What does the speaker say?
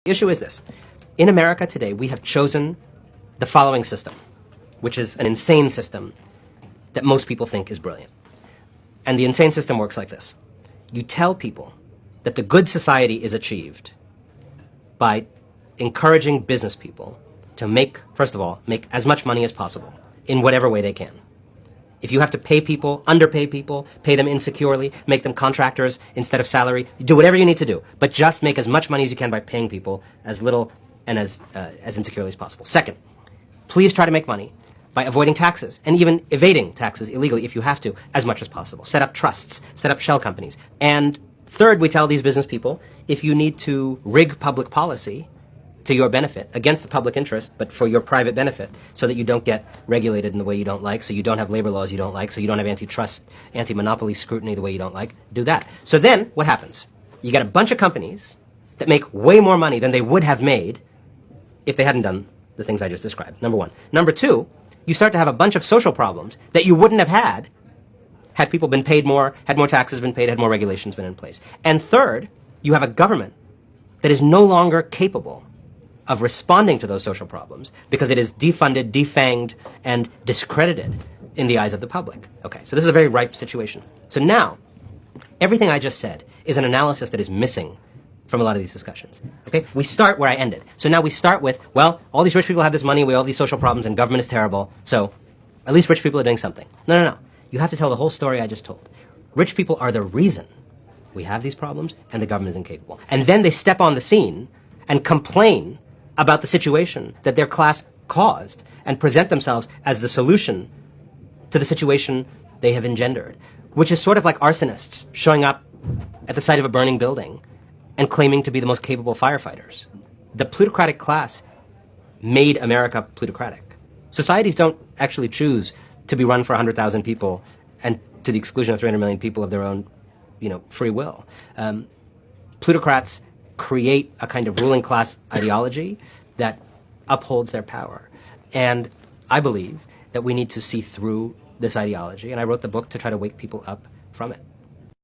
The issue is this. In America today, we have chosen the following system, which is an insane system that most people think is brilliant. And the insane system works like this. You tell people that the good society is achieved by encouraging business people to first of all, make as much money as possible in whatever way they can. If you have to pay people, underpay people, pay them insecurely, make them contractors instead of salary, do whatever you need to do, but just make as much money as you can by paying people as little and as insecurely as possible. Second, please try to make money by avoiding taxes and even evading taxes illegally if you have to, as much as possible. Set up trusts, set up shell companies. And third, we tell these business people, if you need to rig public policy to your benefit, against the public interest, but for your private benefit, so that you don't get regulated in the way you don't like, so you don't have labor laws you don't like, so you don't have antitrust, anti-monopoly scrutiny the way you don't like, do that. So then, what happens? You get a bunch of companies that make way more money than they would have made if they hadn't done the things I just described, number one. Number two, you start to have a bunch of social problems that you wouldn't have had people been paid more, had more taxes been paid, had more regulations been in place. And third, you have a government that is no longer capable of responding to those social problems because it is defunded, defanged, and discredited in the eyes of the public. Okay, so this is a very ripe situation. So now, everything I just said is an analysis that is missing from a lot of these discussions. Okay, we start where I ended. So now we start with, well, all these rich people have this money, we have all these social problems, and government is terrible, so at least rich people are doing something. No. You have to tell the whole story I just told. Rich people are the reason we have these problems, and the government is incapable. And then they step on the scene and complain about the situation that their class caused and present themselves as the solution to the situation they have engendered, which is sort of like arsonists showing up at the site of a burning building and claiming to be the most capable firefighters. The plutocratic class made America plutocratic. Societies don't actually choose to be run for 100,000 people and to the exclusion of 300 million people of their own, free will. Plutocrats create a kind of ruling class ideology that upholds their power. And I believe that we need to see through this ideology, and I wrote the book to try to wake people up from it.